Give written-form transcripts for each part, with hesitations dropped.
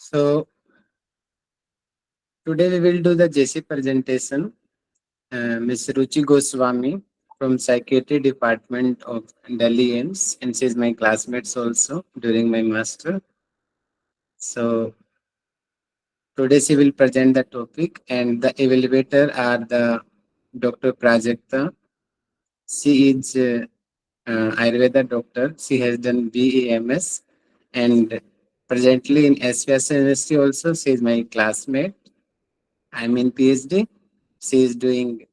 So today we will do the JC presentation. Ms. Ruchi Goswami from Psychiatry Department of Delhi AIMS, and she is my classmates also during my master. So today she will present the topic, and the evaluator are the Dr. Prajakta. She is Ayurveda doctor. She has done BAMS and presently in SVS University also. She is my classmate. I'm in PhD. She is doing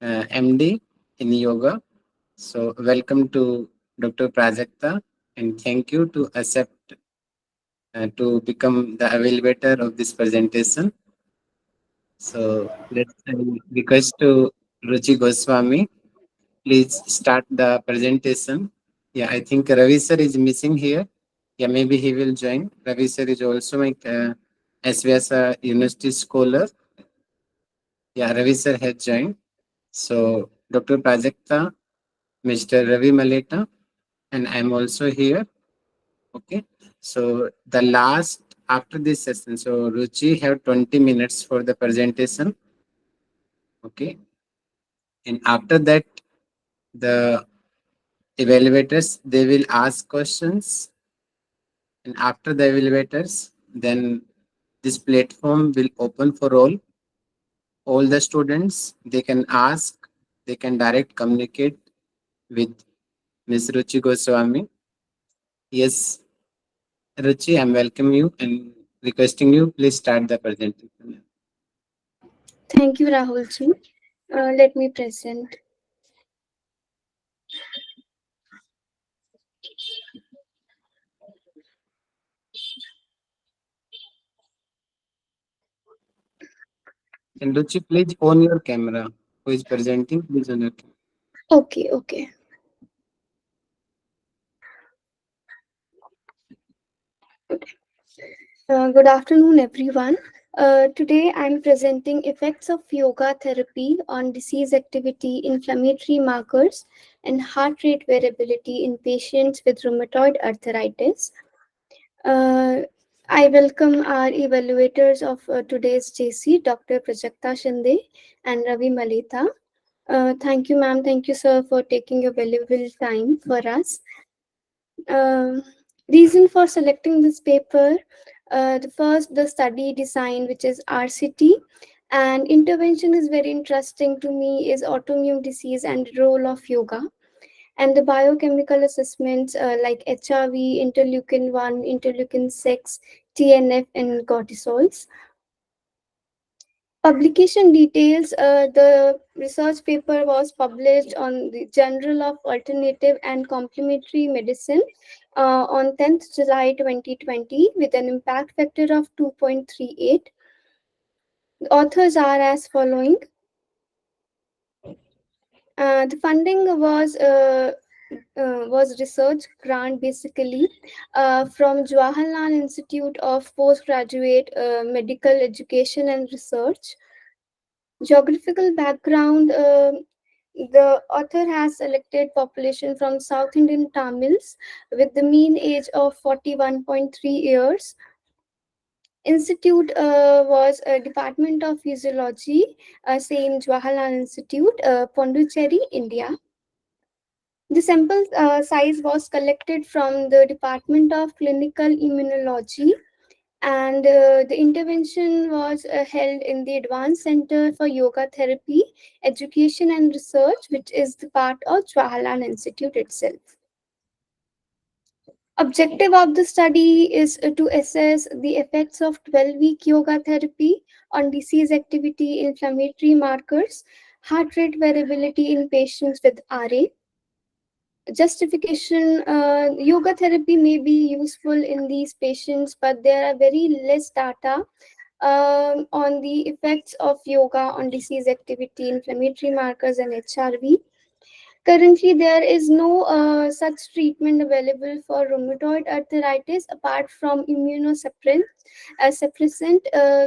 MD in yoga. So welcome to Dr. Prajakta, and thank you to accept to become the evaluator of this presentation. So let's request to Ruchi Goswami. Please start the presentation. Yeah, I think Ravi sir is missing here. Yeah, maybe he will join. Ravi sir is also my SVS University scholar. Yeah, Ravi sir has joined. So Dr. Prajakta, Mr. Ravi Maleta, and I'm also here. Okay. So the last after this session, so Ruchi have 20 minutes for the presentation. Okay. And after that, the evaluators they will ask questions, and after the evaluators, then this platform will open for all the students. They can ask, they can direct communicate with Ms. Ruchi Goswami. Yes, Ruchi, I'm welcome you and requesting you please start the presentation. Thank you, Rahul ji. Let me present. And Ruchi, please on your camera. Who is presenting? Please on your camera. Okay. Good afternoon, everyone. Today, I'm presenting effects of yoga therapy on disease activity, inflammatory markers, and heart rate variability in patients with rheumatoid arthritis. Uh, I welcome our evaluators of today's JC, Dr. Prajakta Shinde and Ravi Maleta. Thank you, ma'am. Thank you, sir, for taking your valuable time for us. Um, Reason for selecting this paper, the study design, which is RCT, and intervention is very interesting to me, is autoimmune disease and role of yoga, and the biochemical assessments like HRV, interleukin 1, interleukin 6, TNF, and cortisols. Publication details, the research paper was published on the Journal of Alternative and Complementary Medicine on 10th July 2020 with an impact factor of 2.38. The authors are as following. The funding was research grant basically from Jawaharlal Institute of Postgraduate Medical Education and Research. Geographical background, the author has selected population from South Indian Tamils with the mean age of 41.3 years. Institute was a Department of Physiology, same Jawaharlal Institute, Pondicherry, India. The sample size was collected from the Department of Clinical Immunology, and the intervention was held in the Advanced Center for Yoga Therapy, Education and Research, which is the part of Jawaharlal Institute itself. Objective of the study is to assess the effects of 12-week yoga therapy on disease activity, inflammatory markers, heart rate variability in patients with RA. Justification, yoga therapy may be useful in these patients, but there are very less data on the effects of yoga on disease activity, inflammatory markers, and HRV. Currently, there is no such treatment available for rheumatoid arthritis apart from suppressant,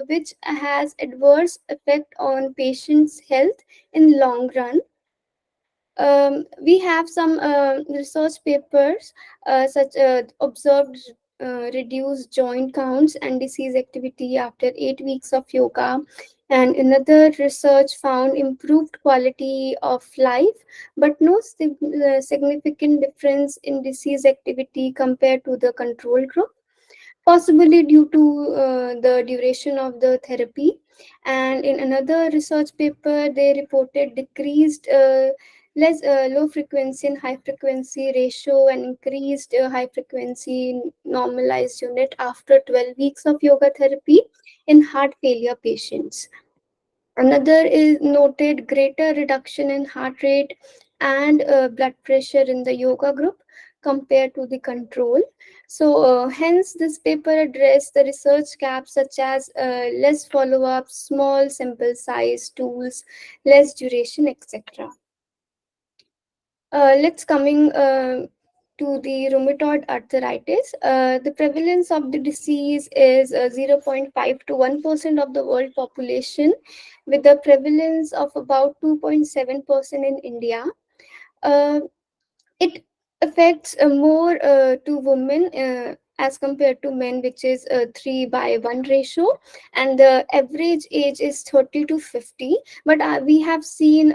which has adverse effect on patients' health in long run. We have some research papers such observed reduce joint counts and disease activity after 8 weeks of yoga. And another research found improved quality of life, but no significant difference in disease activity compared to the control group, possibly due to the duration of the therapy. And in another research paper, they reported decreased less low frequency and high frequency ratio and increased high frequency normalized unit after 12 weeks of yoga therapy in heart failure patients. Another is noted greater reduction in heart rate and blood pressure in the yoga group compared to the control. So, hence, this paper addressed the research gaps such as less follow up, small sample size, tools, less duration, etc. Let's coming to the rheumatoid arthritis. The prevalence of the disease is 0.5 to 1% of the world population, with a prevalence of about 2.7% in India. Uh, it affects more to women as compared to men, which is a 3:1 ratio, and the average age is 30 to 50. But we have seen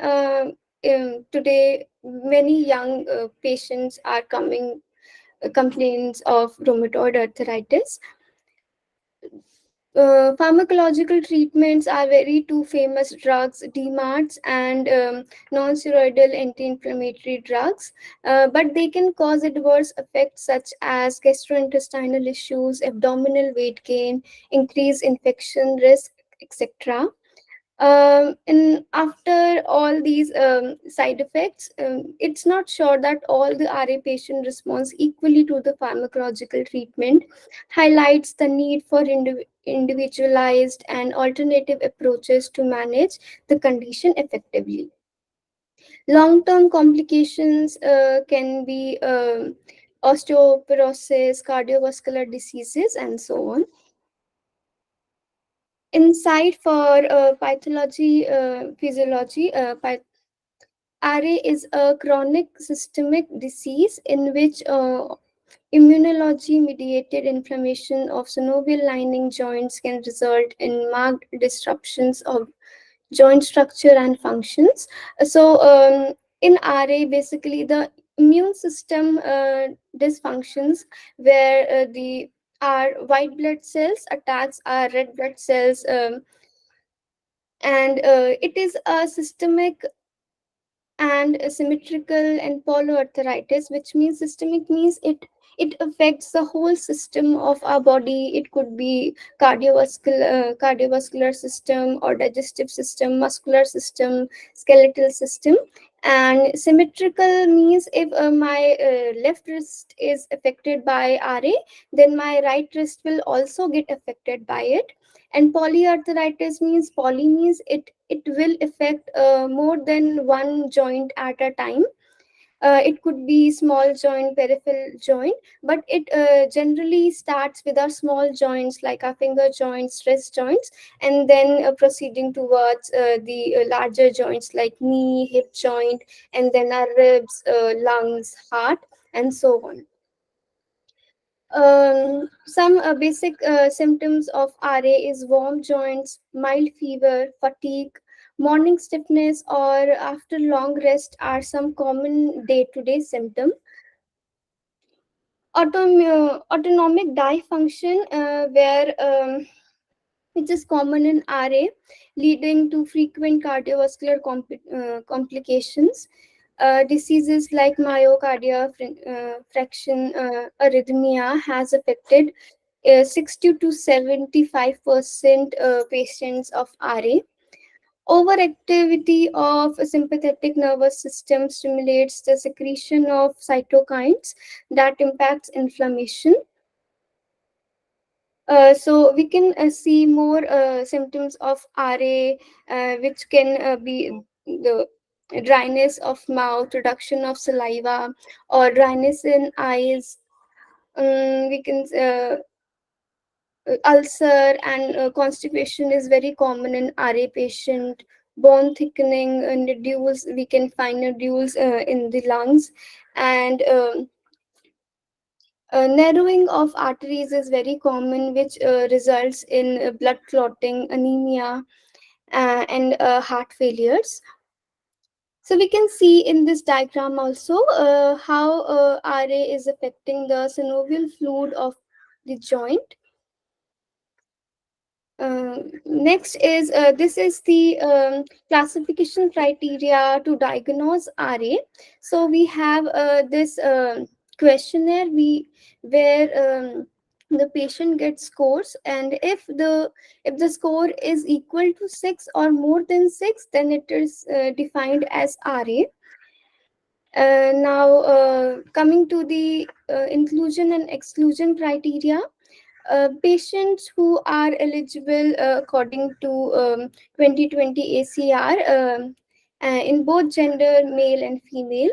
today many young patients are coming complaints of rheumatoid arthritis. Pharmacological treatments are very two famous drugs, DMARDs and non-steroidal anti-inflammatory drugs, but they can cause adverse effects such as gastrointestinal issues, abdominal weight gain, increased infection risk, etc. And after all these side effects, it's not sure that all the RA patient responds equally to the pharmacological treatment, highlights the need for individualized and alternative approaches to manage the condition effectively. Long-term complications can be osteoporosis, cardiovascular diseases, and so on. Insight for pathology, physiology. RA is a chronic systemic disease in which immunology mediated inflammation of synovial lining joints can result in marked disruptions of joint structure and functions. So, in RA, basically, the immune system dysfunctions where the our white blood cells attacks our red blood cells, and it is a systemic and symmetrical and polyarthritis, which means systemic means it affects the whole system of our body. It could be cardiovascular system or digestive system, muscular system, skeletal system. And symmetrical means if my left wrist is affected by RA, then my right wrist will also get affected by it. And polyarthritis means poly means it will affect more than one joint at a time. It could be small joint, peripheral joint, but it generally starts with our small joints like our finger joints, wrist joints, and then proceeding towards the larger joints like knee, hip joint, and then our ribs, lungs, heart, and so on. Some basic symptoms of RA is warm joints, mild fever, fatigue, morning stiffness, or after long rest are some common day-to-day symptoms. Autonomic dysfunction, where which is common in RA, leading to frequent cardiovascular complications. Diseases like myocardial fraction arrhythmia has affected 60 to 75% patients of RA. Overactivity of sympathetic nervous system stimulates the secretion of cytokines that impacts inflammation. So we can see more symptoms of RA, which can be the dryness of mouth, reduction of saliva, or dryness in eyes. We can ulcer and constipation is very common in RA patient. Bone thickening, nodules, we can find nodules in the lungs, and Narrowing of arteries is very common, which results in blood clotting, anemia, and heart failures. So we can see in this diagram also how RA is affecting the synovial fluid of the joint. Next is this is the classification criteria to diagnose RA. So we have this questionnaire where the patient gets scores, and if the score is equal to 6 or more than 6, then it is defined as RA. Now coming to the inclusion and exclusion criteria. Patients who are eligible according to 2020 ACR in both gender, male and female,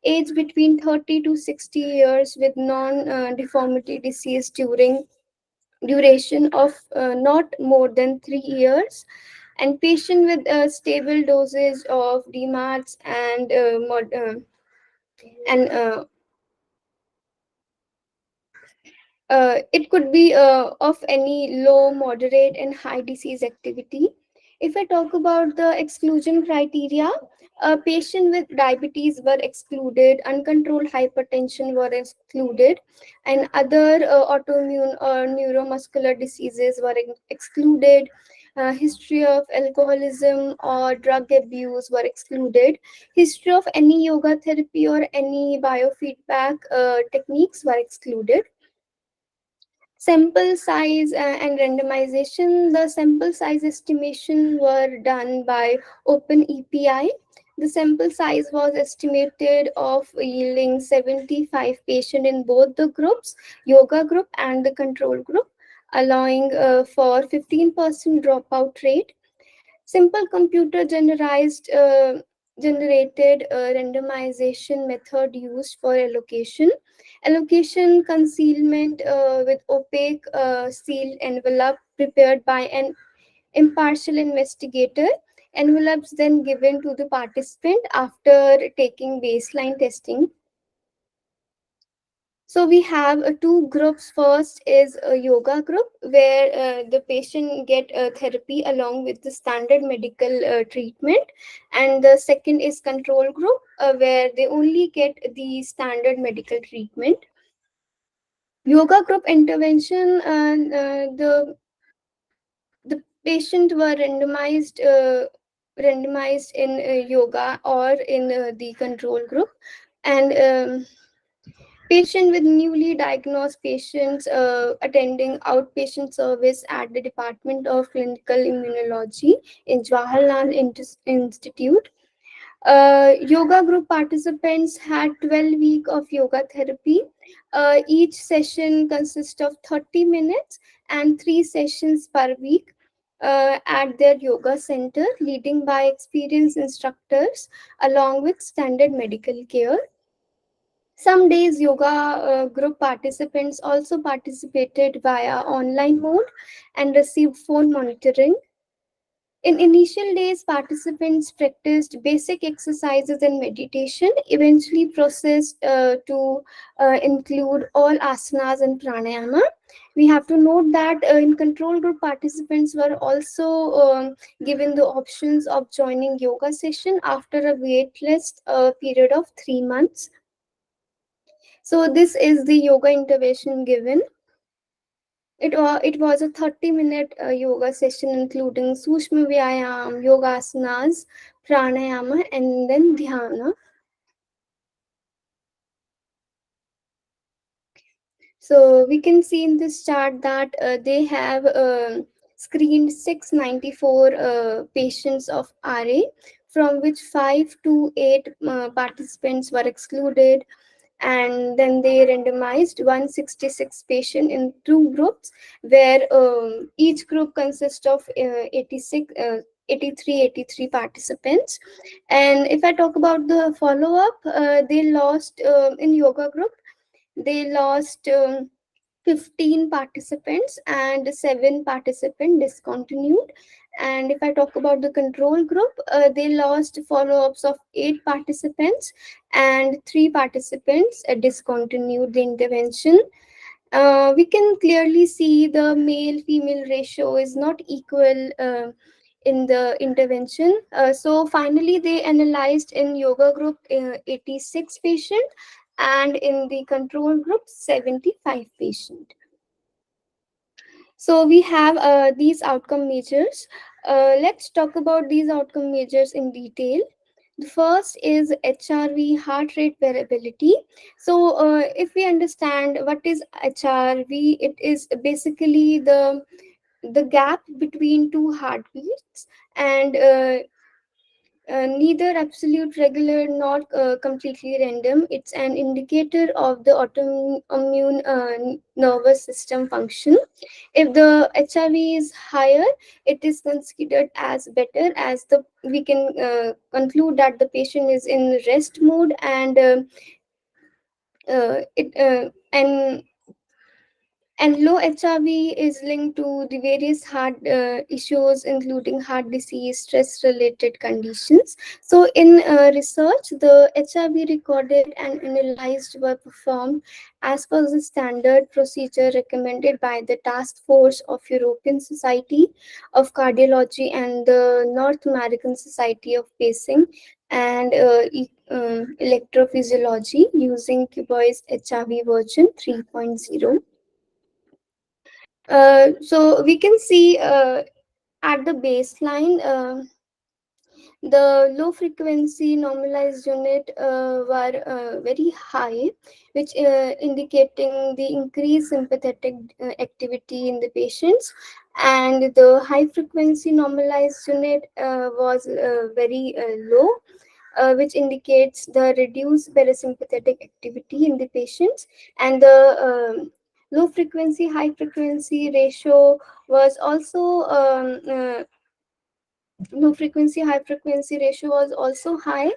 age between 30 to 60 years with non-deformity disease duration of not more than 3 years, and patient with a stable dosage of DMARDs and it could be of any low, moderate, and high disease activity. If I talk about the exclusion criteria, patients with diabetes were excluded, uncontrolled hypertension were excluded, and other autoimmune or neuromuscular diseases were excluded. History of alcoholism or drug abuse were excluded. History of any yoga therapy or any biofeedback techniques were excluded. Sample size and randomization. The sample size estimation were done by OpenEPI. The sample size was estimated of yielding 75 patients in both the groups, yoga group and the control group, allowing for 15% dropout rate. Simple computer generated randomization method used for allocation. Allocation concealment with opaque sealed envelope prepared by an impartial investigator. Envelopes then given to the participant after taking baseline testing. So we have two groups. First is a yoga group where the patient get therapy along with the standard medical treatment, and the second is control group where they only get the standard medical treatment. Yoga group intervention, the patient were randomized in yoga or in the control group, and patient with newly diagnosed patients attending outpatient service at the Department of Clinical Immunology in Jawaharlal Institute. Yoga group participants had 12 weeks of yoga therapy. Each session consists of 30 minutes and 3 sessions per week at their yoga center, leading by experienced instructors along with standard medical care. Some days, yoga group participants also participated via online mode and received phone monitoring. In initial days, participants practiced basic exercises and meditation, eventually processed to include all asanas and pranayama. We have to note that in control group, participants were also given the options of joining yoga session after a waitlist period of 3 months. So this is the yoga intervention given. It was a 30-minute yoga session including Sushma Vyayam, Yoga Asanas, Pranayama, and then Dhyana. So we can see in this chart that they have screened 694 patients of RA, from which 5 to 8 participants were excluded, and then they randomized 166 patients in two groups where each group consists of 83 participants. And if I talk about the follow-up, they lost in yoga group, they lost 15 participants and 7 participants discontinued. And if I talk about the control group, they lost follow-ups of 8 participants and 3 participants discontinued the intervention. We can clearly see the male female ratio is not equal in the intervention. So finally they analyzed in yoga group 86 patient and in the control group 75 patient. So we have these outcome measures. Let's talk about these outcome measures in detail. The first is HRV, heart rate variability. So if we understand what is HRV, it is basically the gap between two heartbeats, and neither absolute regular nor completely random. It's an indicator of the autoimmune nervous system function. If the HRV is higher, it is considered as better, as the we can conclude that the patient is in rest mode, and it and low HRV is linked to the various heart issues, including heart disease, stress-related conditions. So, in research, the HRV recorded and analyzed were performed as per the standard procedure recommended by the Task Force of European Society of Cardiology and the North American Society of Pacing and Electrophysiology using Cubois HRV version 3.0. So we can see at the baseline, the low frequency normalized unit were very high, which indicating the increased sympathetic activity in the patients, and the high frequency normalized unit was very low, which indicates the reduced parasympathetic activity in the patients, and the low frequency high frequency ratio was also low frequency high frequency ratio was also high,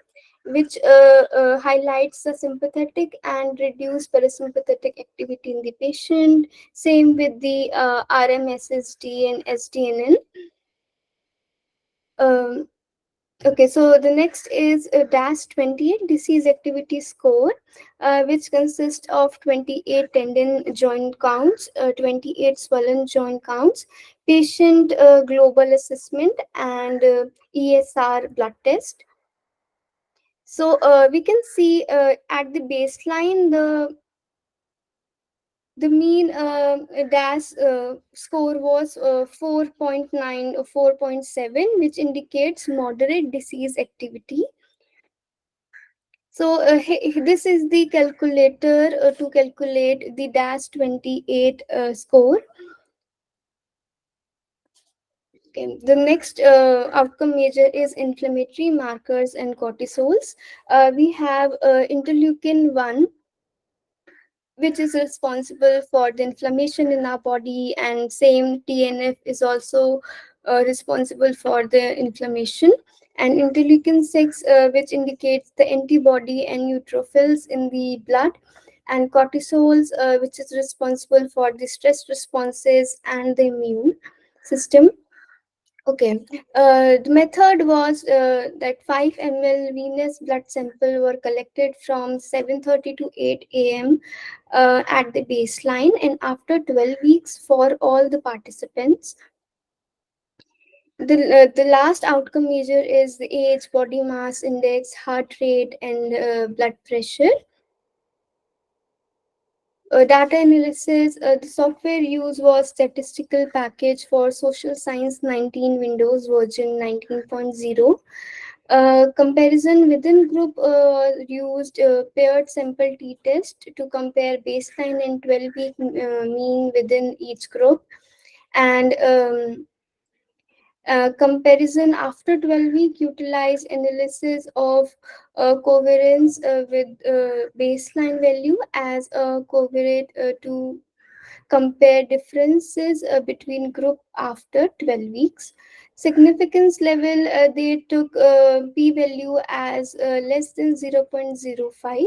which highlights the sympathetic and reduced parasympathetic activity in the patient. Same with the RMSSD and SDNN. um, Okay, so the next is a DAS-28 disease activity score, which consists of 28 tendon joint counts, 28 swollen joint counts, patient global assessment, and ESR blood test. So we can see at the baseline the mean DAS score was 4.9 or 4.7, which indicates moderate disease activity. So this is the calculator to calculate the DAS-28 score. Okay. The next outcome measure is inflammatory markers and cortisols. We have interleukin-1, which is responsible for the inflammation in our body, and same TNF is also responsible for the inflammation, and interleukin-6, which indicates the antibody and neutrophils in the blood, and cortisols, which is responsible for the stress responses and the immune system. Okay, the method was that 5 ml venous blood sample were collected from 7:30 to 8 a.m. At the baseline, and after 12 weeks for all the participants. The last outcome measure is the age, body mass index, heart rate, and blood pressure. Data analysis, the software used was statistical package for social science 19 Windows version 19.0. Comparison within group used paired sample t-test to compare baseline and 12-week mean within each group, and comparison after 12 week utilize analysis of covariance with baseline value as a covariate to compare differences between group after 12 weeks. Significance level, they took p value as less than 0.05.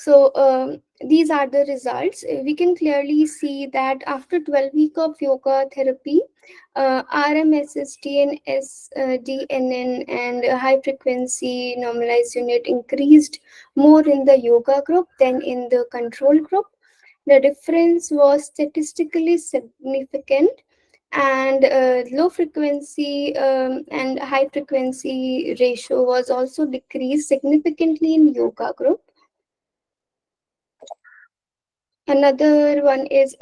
So these are the results. We can clearly see that after 12 weeks of yoga therapy, RMSST and SDNN and high frequency normalized unit increased more in the yoga group than in the control group. The difference was statistically significant, and low frequency and high frequency ratio was also decreased significantly in yoga group. Another one is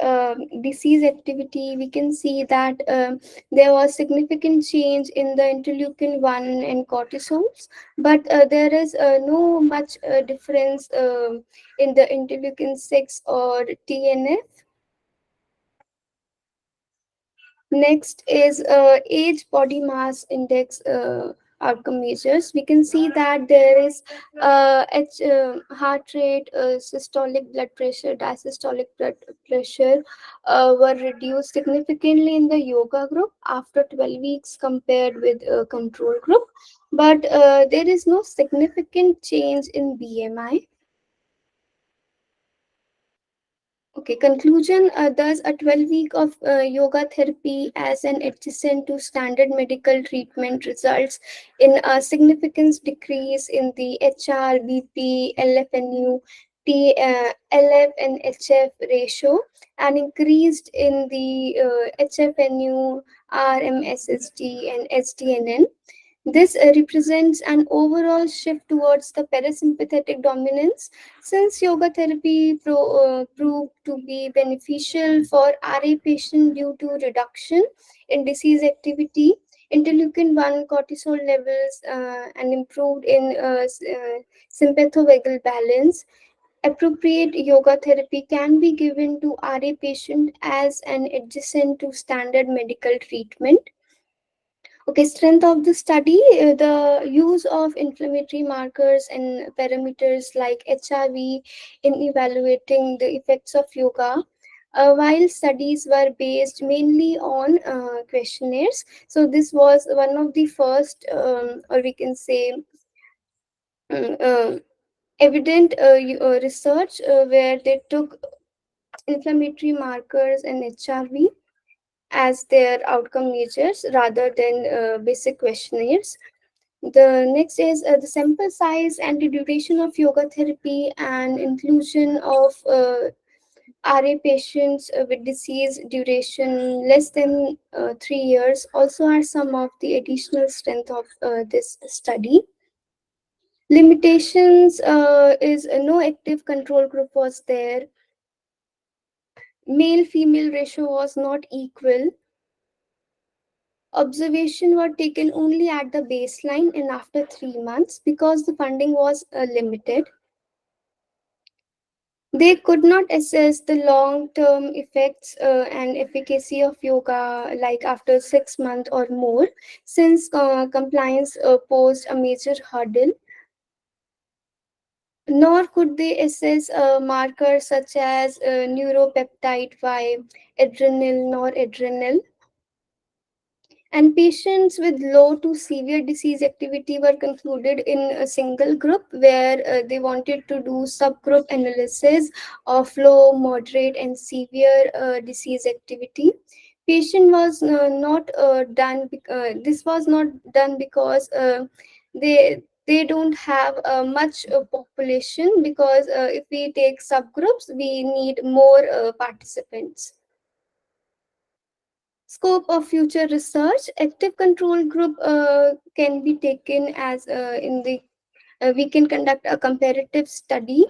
disease activity. We can see that there was significant change in the interleukin 1 and cortisols, but there is no much difference in the interleukin 6 or TNF. Next is age body mass index outcome measures. We can see that there is heart rate, systolic blood pressure, diastolic blood pressure were reduced significantly in the yoga group after 12 weeks compared with control group. But there is no significant change in BMI. Okay, conclusion. Thus, a 12 week of yoga therapy as an adjacent to standard medical treatment results in a significant decrease in the HR, BP, LFNU, LF, and HF ratio, and increased in the HFNU, RMSSD, and SDNN. This represents an overall shift towards the parasympathetic dominance. Since yoga therapy proved to be beneficial for RA patient due to reduction in disease activity, interleukin 1 cortisol levels, and improved in sympathovagal balance, appropriate yoga therapy can be given to RA patient as an adjacent to standard medical treatment. Okay, strength of the study, the use of inflammatory markers and parameters like HRV in evaluating the effects of yoga. While studies were based mainly on questionnaires, so this was one of the first, or we can say, mm, evident research where they took inflammatory markers and HRV as their outcome measures rather than basic questionnaires. The next is the sample size and the duration of yoga therapy and inclusion of RA patients with disease duration less than 3 years also are some of the additional strength of this study. Limitations is no active control group was there. Male female ratio was not equal. Observation were taken only at the baseline and after 3 months because the funding was limited. They could not assess the long-term effects and efficacy of yoga like after 6 months or more, since compliance posed a major hurdle. Nor could they assess markers such as neuropeptide Y, adrenal, noradrenal. And patients with low to severe disease activity were concluded in a single group where they wanted to do subgroup analysis of low, moderate, and severe disease activity. Patient was not done. This was not done because they don't have much population. Because if we take subgroups, we need more participants. Scope of future research: active control group can be taken as we can conduct a comparative study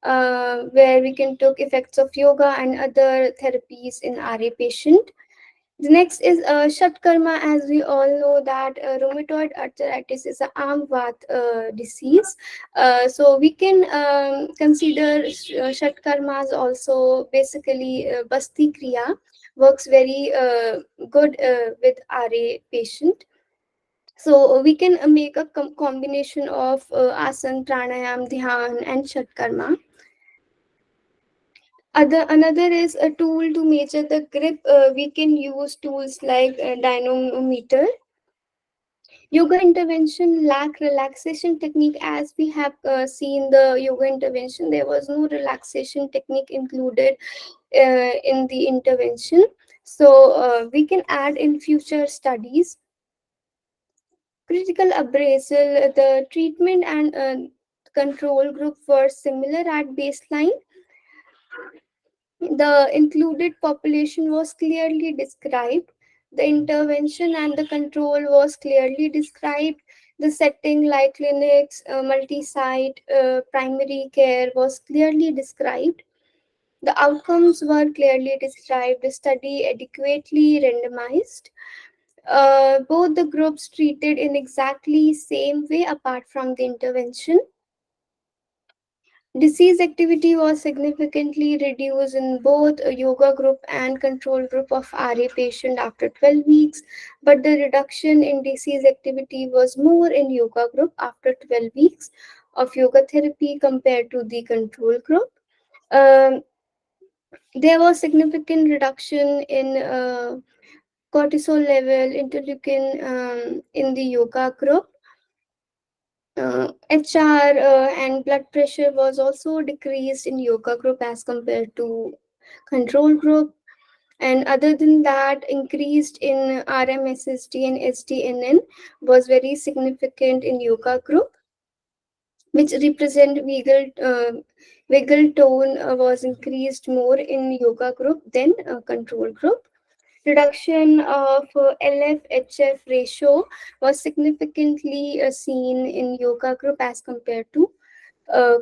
where we can take effects of yoga and other therapies in RA patient. The next is Shatkarma. As we all know that rheumatoid arthritis is an Amvat disease. So we can consider Shatkarmas also. Basically, Basti Kriya works very good with RA patient. So we can make a combination of asan, pranayam, dhyan, and Shatkarma. Another is a tool to measure the grip. We can use tools like dynamometer. Yoga intervention lack relaxation technique. As we have seen the yoga intervention, there was no relaxation technique included in the intervention. So we can add in future studies. Critical abrasal, the treatment and control group were similar at baseline. The included population was clearly described. The intervention and the control was clearly described. The setting, like clinics, multi-site, primary care, was clearly described. The outcomes were clearly described. The study adequately randomized. Both the groups treated in exactly same way apart from the intervention. Disease activity was significantly reduced in both a yoga group and control group of RA patient after 12 weeks, but the reduction in disease activity was more in yoga group after 12 weeks of yoga therapy compared to the control group. Um, there was significant reduction in cortisol level, interleukin in the yoga group. HR and blood pressure was also decreased in yoga group as compared to control group. And other than that, increased in RMSSD and SDNN was very significant in yoga group, which represent vagal tone was increased more in yoga group than control group. Reduction of LF-HF ratio was significantly seen in yoga group as compared to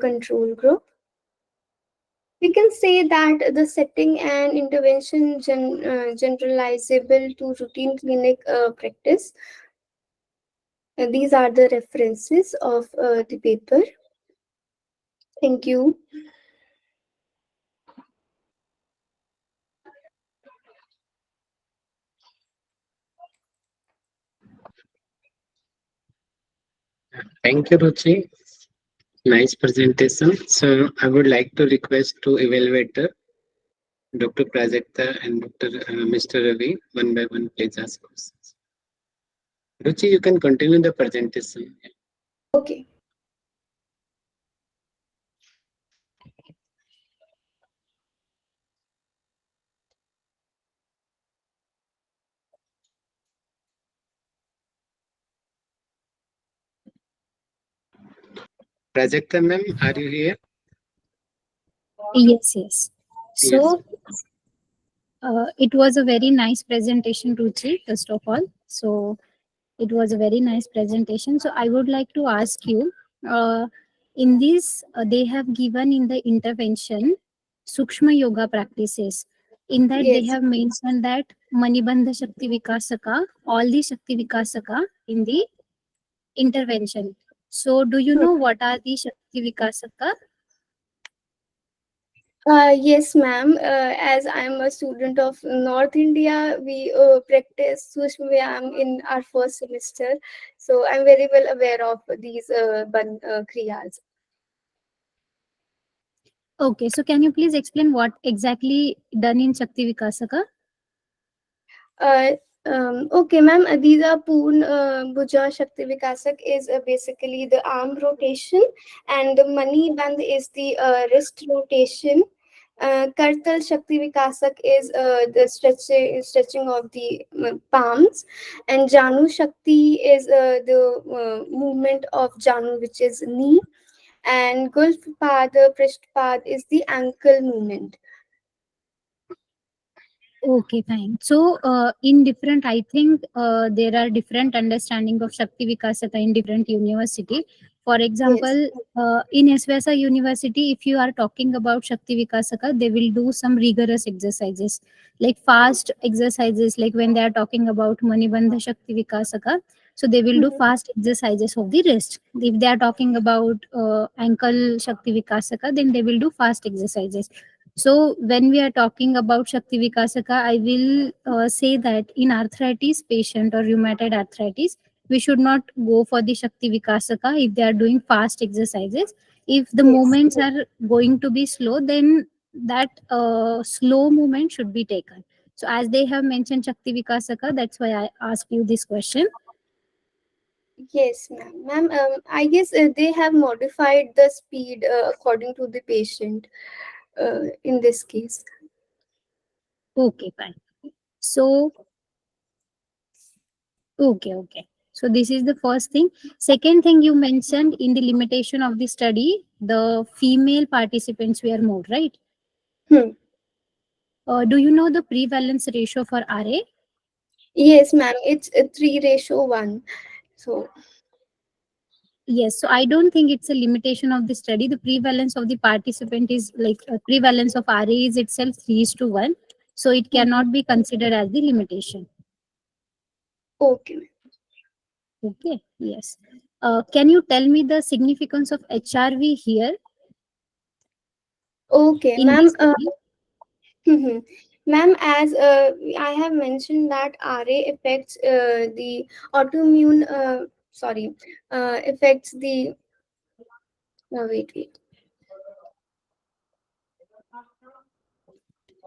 control group. We can say that the setting and intervention generalizable to routine clinic practice. These are the references of the paper. Thank you. Thank you, Ruchi. Nice presentation. So I would like to request to evaluator Dr. Prajakta and Mr. Ravi one by one. Please ask questions. Ruchi, you can continue the presentation. Okay. Prajakta ma'am, are you here? Yes, yes. Yes. So it was a very nice presentation, Ruchi, first of all. So it was a very nice presentation. So I would like to ask you, in this, they have given in the intervention Sukshma Yoga practices. In that, they Yes. have mentioned that Manibandha Shakti Vikasaka, all the Shakti Vikasaka in the intervention. So do you know what are the Shakti Vikasaka? Yes, ma'am. As I'm a student of North India, we practice Sushma Vyayam in our first semester. So I'm very well aware of these kriyas. Okay, so can you please explain what exactly done in Shakti Vikasaka? Uh, okay, ma'am. These are Poon Bhuja Shakti Vikasak is basically the arm rotation, and the Mani Band is the wrist rotation. Kartal Shakti Vikasak is the stretching of the palms, and Janu Shakti is the movement of Janu, which is knee, and Gulf Pad, Prishtpad is the ankle movement. Okay, fine. So, in different, I think there are different understanding of Shakti Vikasaka in different university. For Yes. example, in SVSA University, if you are talking about Shakti Vikasaka, they will do some rigorous exercises, like fast exercises, like when they are talking about Manibandha Shakti Vikasaka. So they will do Mhm. fast exercises of the wrist. If they are talking about ankle Shakti Vikasaka, then they will do fast exercises. So when we are talking about Shakti Vikasaka, I will say that in arthritis patient or rheumatoid arthritis, we should not go for the Shakti Vikasaka if they are doing fast exercises. If the Yes. movements are going to be slow, then that slow movement should be taken. So as they have mentioned Shakti Vikasaka, that's why I ask you this question. Yes, ma'am. Ma'am, I guess they have modified the speed according to the patient in this case. Okay, fine. So, okay. So this is the first thing. Second thing you mentioned in the limitation of the study, the female participants were more, right? Hmm. Do you know the prevalence ratio for RA? Yes, ma'am. It's a 3:1. So, Yes, so I don't think it's a limitation of the study. The prevalence of the participant is like prevalence of RA is itself 3:1. So it cannot be considered as the limitation. okay, ma'am. Okay, yes. Can you tell me the significance of HRV here Okay, in this ma'am. study? Ma'am, as I have mentioned that RA affects the autoimmune, affects the, wait.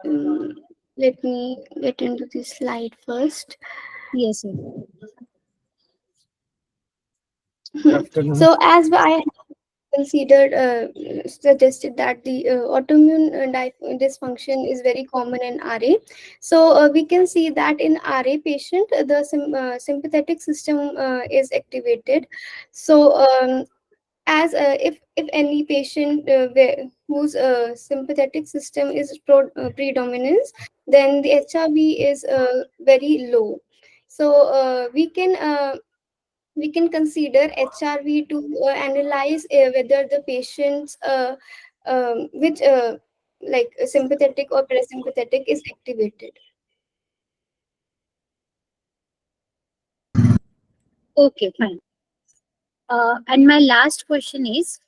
Um, Let me get into the slide first. Yes, yes. Afternoon. So, as I have considered, suggested that the autoimmune dysfunction is very common in RA. So, we can see that in RA patient, the sympathetic system is activated. So, as if any patient whose sympathetic system is predominance, then the HRV is very low. So we can consider HRV to analyze whether the patient's which like sympathetic or parasympathetic is activated. Okay, fine. And my last question is,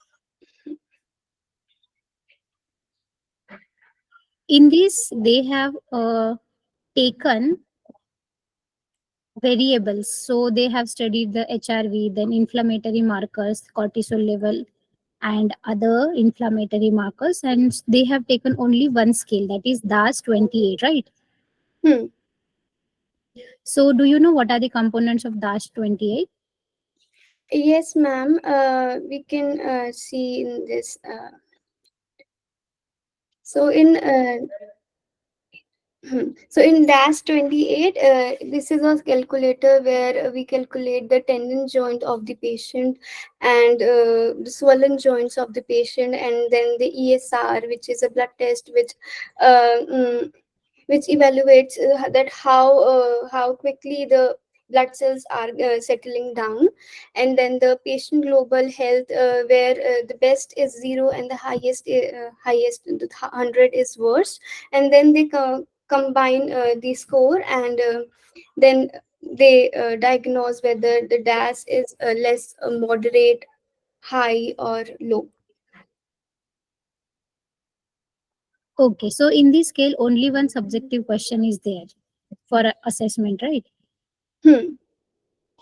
in this, they have taken variables. So they have studied the HRV, then inflammatory markers, cortisol level, and other inflammatory markers. And they have taken only one scale, that is DAS 28, right? Hmm. So do you know what are the components of DAS 28? Yes, ma'am. We can see in this. So in So in DAS 28, this is a calculator where we calculate the tendon joint of the patient and the swollen joints of the patient, and then the ESR, which is a blood test uh, mm, which evaluates that how quickly the blood cells are settling down, and then the patient global health where the best is 0 and the highest the 100 is worst, and then they combine the score, and then they diagnose whether the DAS is less moderate, high, or low. Okay, so in this scale, only one subjective question is there for assessment, right? Hmm.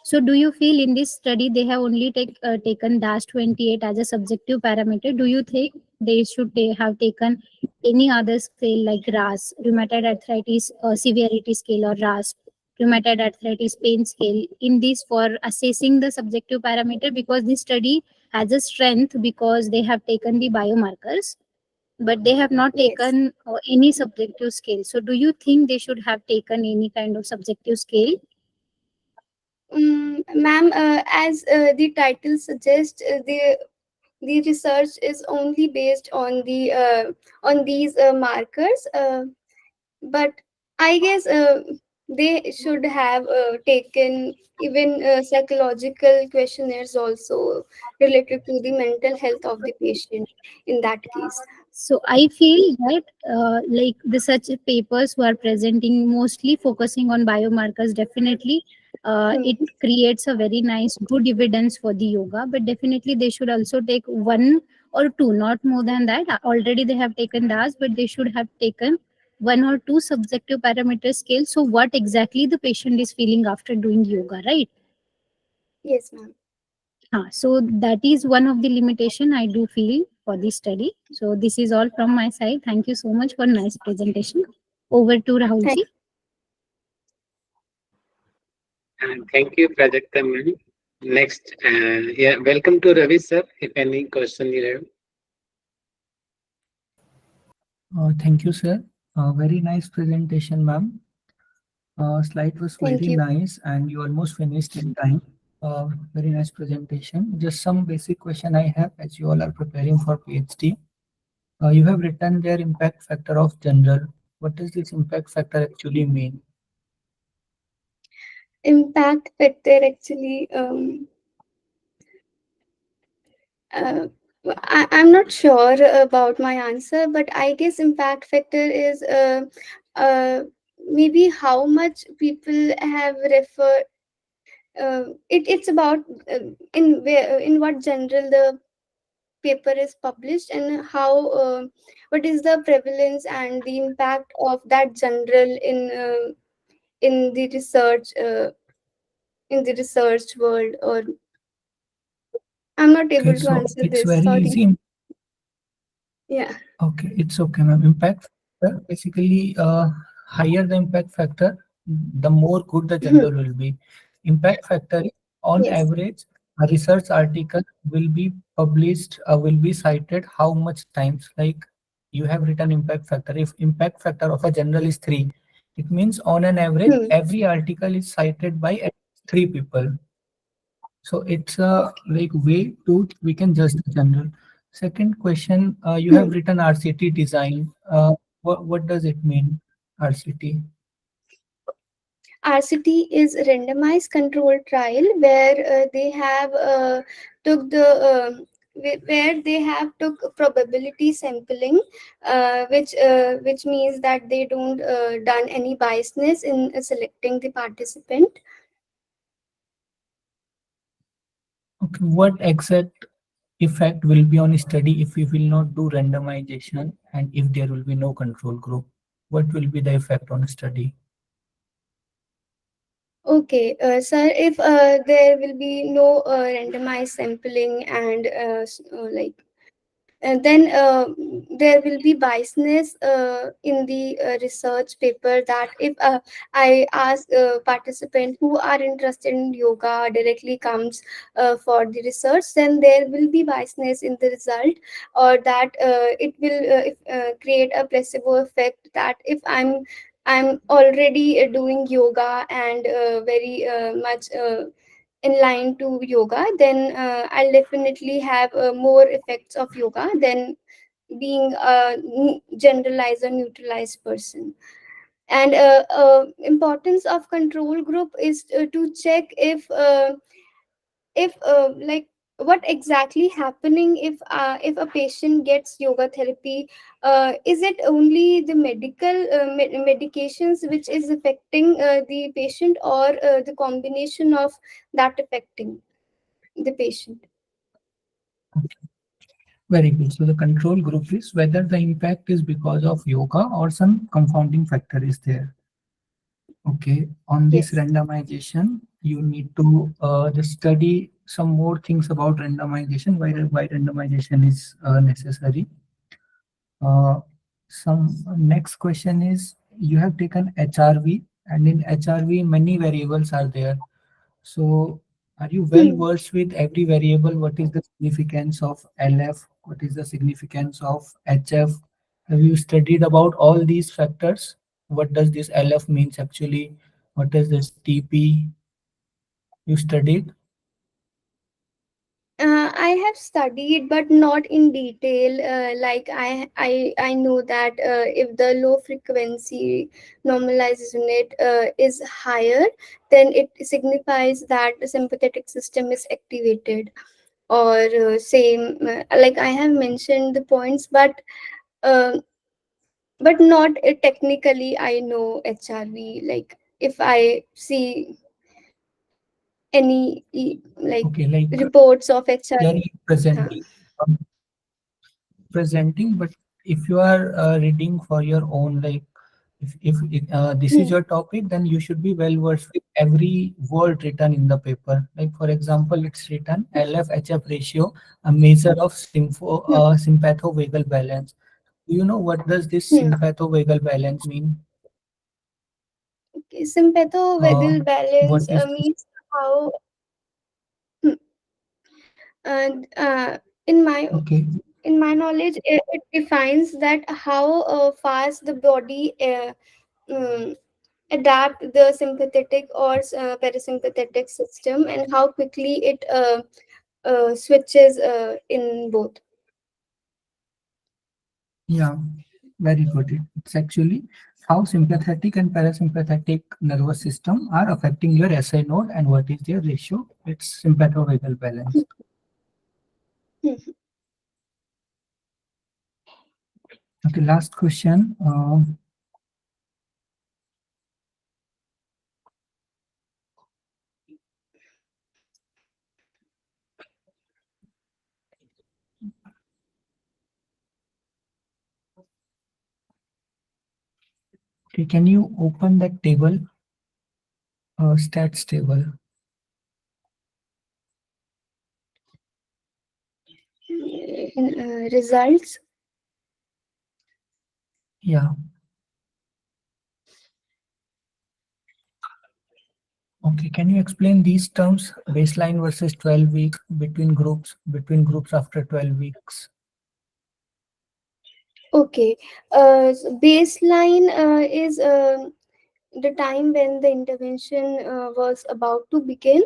So do you feel in this study they have only taken DAS 28 as a subjective parameter? Do you think they should have taken any other scale like RAS, rheumatoid arthritis severity scale, or RAS, rheumatoid arthritis pain scale, in this for assessing the subjective parameter? Because this study has a strength because they have taken the biomarkers, but they have not Yes. taken any subjective scale. So do you think they should have taken any kind of subjective scale? Ma'am, as the title suggests, the research is only based on these markers, but I guess they should have taken even psychological questionnaires also related to the mental health of the patient in that case. So I feel that like the such papers who are presenting mostly focusing on biomarkers, definitely it Hmm. creates a very nice good evidence for the yoga. But definitely they should also take one or two, not more than that. Already they have taken DAS, but they should have taken one or two subjective parameter scales. So what exactly the patient is feeling after doing yoga, right? Yes, ma'am. So that is one of the limitation I do feel for this study. So this is all from my side. Thank you so much for nice presentation. Over to Thank Rahulji. And thank you, Prajakta ma'am. Next, yeah, welcome to Ravi sir. If any question you have. Thank you, sir. Very nice presentation, ma'am. Slide was Thank very you. nice, and you almost finished in time. Very nice presentation. Just some basic question I have, as you all are preparing for PhD. You have written their impact factor of general. What does this impact factor actually mean? Impact factor actually, uh, I'm not sure about my answer, but I guess impact factor is uh, maybe how much people have referred. It's about in what general the paper is published, and how what is the prevalence and the impact of that general in the research, in the research world. Or I'm not Okay, able to so answer it's this, very sorry. easy. Yeah. Okay, it's okay, ma'am. Impact factor, basically, higher the impact factor, the more good the general will be. Impact factor, is, on Yes. average, a research article will be published, will be cited how much times? Like you have written impact factor. If impact factor of a general is 3, it means on an average, Hmm. every article is cited by at least 3 people. So it's a like way to we can judge the general. Second question, you have Hmm. written RCT design. What does it mean, RCT? RCT is randomized controlled trial where they have took the where they have took probability sampling, which means that they don't done any biasness in selecting the participant. Okay, what exact effect will be on study if we will not do randomization and if there will be no control group? What will be the effect on study? Okay, sir, if there will be no randomized sampling and like, and then there will be biasness in the research paper, that if I ask participants who are interested in yoga directly comes for the research, then there will be biasness in the result, or that it will create a placebo effect, that if I'm already doing yoga and very much in line to yoga, then I'll definitely have more effects of yoga than being a generalized or neutralized person. And importance of control group is to check if like what exactly happening if a patient gets yoga therapy. Is it only the medications which is affecting the patient, or the combination of that affecting the patient? Very good. So the control group is whether the impact is because of yoga or some confounding factor is there. Okay, on this Yes. randomization, you need to just study some more things about randomization, why randomization is necessary. Uh, some next question is, you have taken HRV, and in HRV, many variables are there. So, are you well Hmm. versed with every variable? What is the significance of LF? What is the significance of HF? Have you studied about all these factors? What does this LF means actually? What does this TP? You studied? I have studied, but not in detail. Like I know that if the low frequency normalized unit is higher, then it signifies that the sympathetic system is activated. Or same, like I have mentioned the points, uh, but not technically. I know HRV. Like if I see any like Okay, like reports of here HRV. you presenting. Presenting, but if you are reading for your own, like if this is Hmm. your topic, then you should be well versed with every word written in the paper. Like for example, it's written LF-HF ratio, a measure of Hmm. sympathovagal balance. Do you know what does this Hmm. sympathovagal balance mean? Okay. Sympathovagal What balance is this? means how. And in my Okay. in my knowledge, it defines that how fast the body um, adapt the sympathetic or parasympathetic system, and how quickly it switches in both. Yeah, very good. It's actually how sympathetic and parasympathetic nervous system are affecting your SI node and what is their ratio. It's sympathovagal balance. Okay, last question. Okay, can you open that table, stats table? Results. Yeah. Okay, can you explain these terms, baseline versus 12 weeks, between groups after 12 weeks? Okay. So baseline is the time when the intervention was about to begin,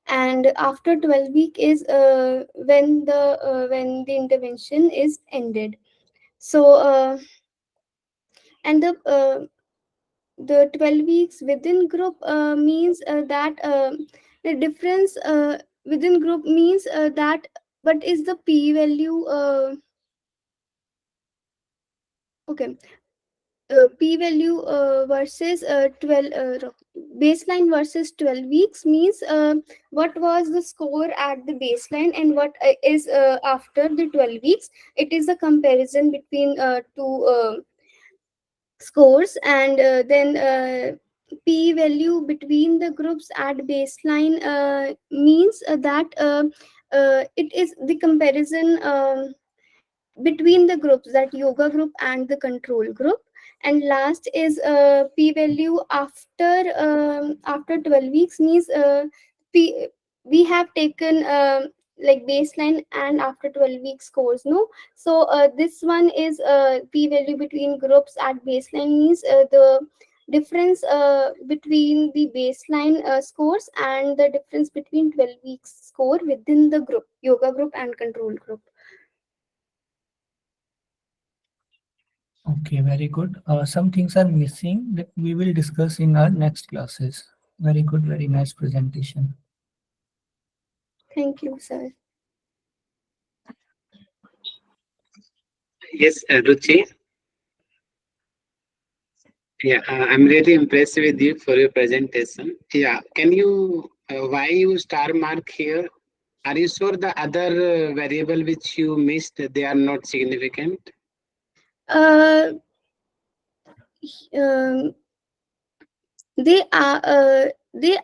and after 12 week is when the intervention is ended. So and the 12 weeks within group means that the difference within group means that what is the p value. Okay. P value versus 12 baseline versus 12 weeks means what was the score at the baseline and what is after the 12 weeks. It is a comparison between two scores, and then p value between the groups at baseline means that it is the comparison between the groups, that yoga group and the control group. And last is p value after 12 weeks means p we have taken like baseline and after 12 weeks scores, no. So this one is p value between groups at baseline means the difference between the baseline scores and the difference between 12 weeks score within the group, yoga group and control group. Okay, very good. Some things are missing that we will discuss in our next classes. Very good, very nice presentation. Thank you, sir. Yes, Ruchi. Yeah, I'm really impressed with you for your presentation. Yeah, can you, why you star mark here? Are you sure the other variable which you missed, they are not significant? Uh, um, they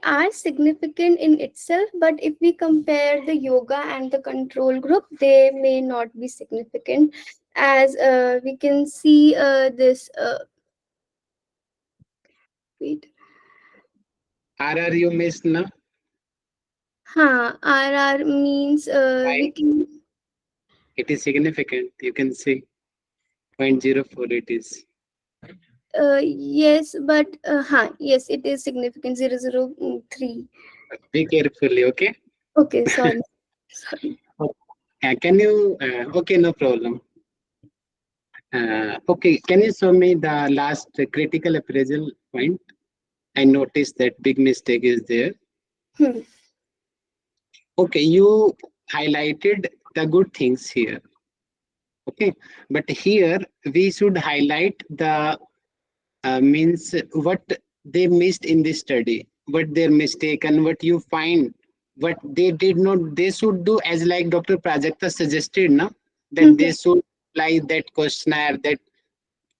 are significant in itself, but if we compare the yoga and the control group, they may not be significant, as we can see this. Wait. RR you missed, no? RR means Why? we can. It is significant. You can see 0.04 it is. Yes, but yes, it is significant. 003. Be carefully, okay? Okay, sorry. Sorry. Can you, okay, no problem. Okay, can you show me the last critical appraisal point? I noticed that big mistake is there. Hmm. Okay, you highlighted the good things here. Okay, but here we should highlight the means what they missed in this study, what their mistake and what you find, what they did not, they should do as like Dr. Prajakta suggested, no? That they should apply that questionnaire,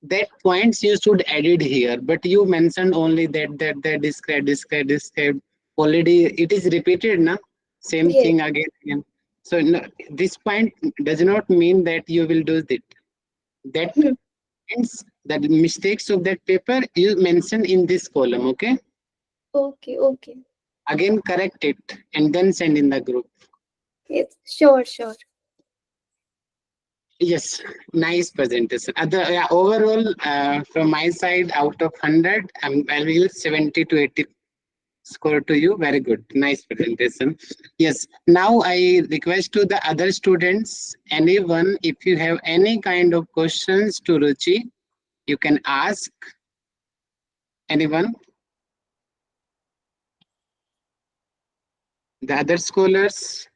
that points you should edit here, but you mentioned only that describe already it is repeated, na, same Yes. thing again. So no, this point does not mean that you will do that Hmm. means that mistakes of that paper you mention in this column, okay? Okay. Okay. Again correct it and then send in the group. Yes, sure, sure. Yes, nice presentation. Yeah, overall, from my side, out of 100, I will 70 to 80 score to you. Very good. Nice presentation. Yes. Now I request to the other students, anyone, if you have any kind of questions to Ruchi, you can ask. Anyone? The other scholars?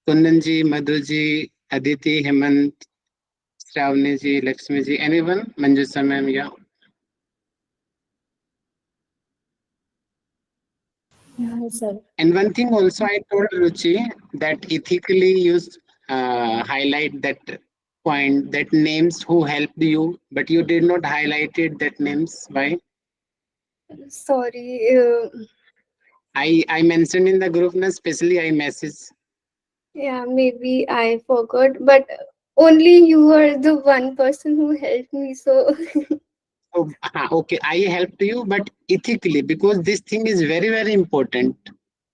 Kundanji, Madhuji, Aditi, Hemant, Shravani Lakshmi anyone? Manjusa ma'am, yeah. Yeah, sir. And one thing also I told Ruchi that ethically use highlight that point, that names who helped you, but you did not highlighted that names. Why? Sorry. I mentioned in the group, na especially I message. Yeah, maybe I forgot, but only you are the one person who helped me. So, So, okay, I helped you, but ethically because this thing is very very important.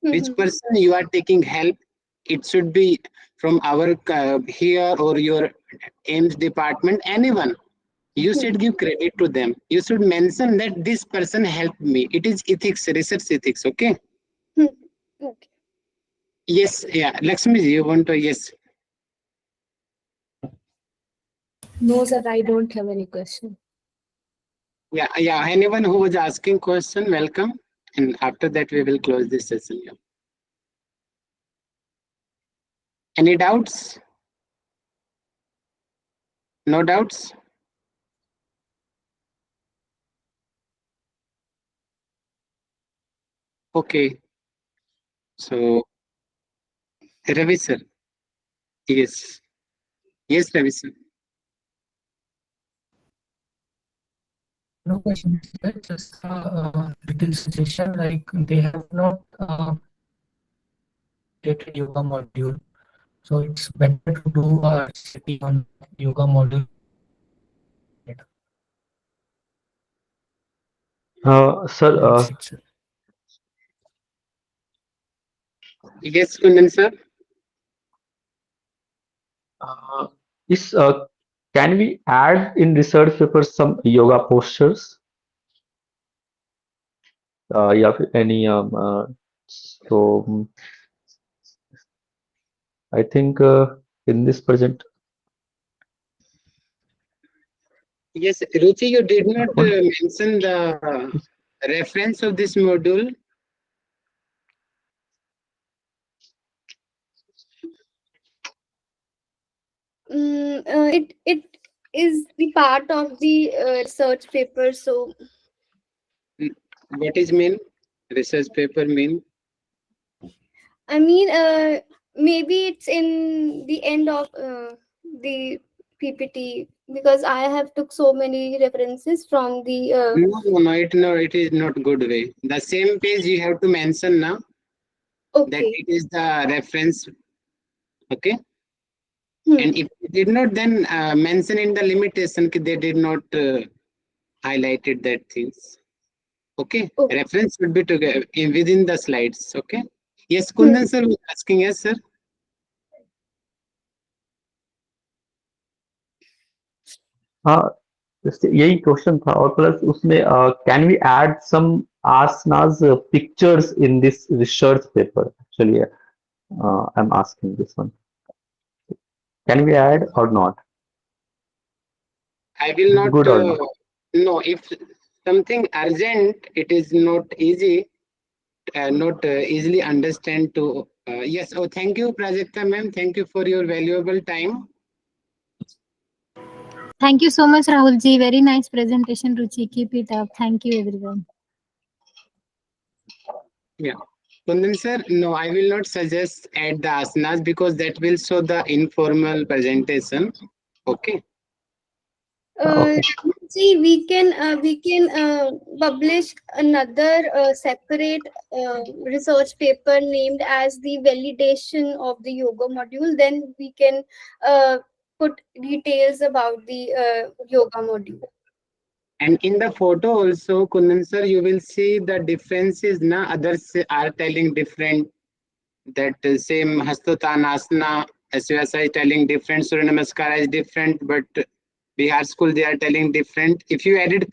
Which person you are taking help? It should be from our here or your AIMS department. Anyone. You should give credit to them. You should mention that this person helped me. It is ethics, research ethics. Okay. okay. Yes. Yeah. Lakshmi, you want to? Yes. No, sir, I don't have any question. Yeah. Yeah. Anyone who was asking question, welcome. And after that, we will close this session. Yeah. Any doubts? No doubts. Okay. So, Ravi sir. Yes. Yes, Ravi sir. No question, sir. Just a little suggestion, like they have not updated yoga module, so it's better to do a study on yoga module. Sir, That's it, sir. Yes, Kundan sir. is can we add in research papers some yoga postures? Yeah, any so I think in this present Yes, Ruchi, you did not one. mention the reference of this module. It is the part of the research paper. So, What is mean? Research paper mean? I mean, maybe it's in the end of the PPT because I have took so many references from the. No, it is not good way. The same page you have to mention now that Okay. it is the reference. Okay. Hmm. And if you did not, then mention in the limitation they did not highlighted that things. Okay. Okay. Reference should be together within the slides. Okay. Yes, Hmm. Kundan sir was asking. Yes, sir. हाँ जैसे यही question था और plus उसमें can we add some asanas pictures in this research paper actually I'm asking this one can we add or not I will this is not. good or not No, if something urgent, it is not easy, not easily understand to. Yes. Oh, thank you, Prajakta ma'am. Thank you for your valuable time. Thank you so much, Rahulji. Very nice presentation, Ruchi. Keep it up. Thank you, everyone. Yeah. Kundan sir, no, I will not suggest add the asanas because that will show the informal presentation. Okay. okay See, we can publish another separate research paper named as the validation of the yoga module. Then we can put details about the yoga module. And in the photo also, Kundan sir, you will see the differences. Na others are telling different. That same Hastotanasana, SVSI telling different, Surya Namaskara is different, but Bihar school they are telling different. If you edit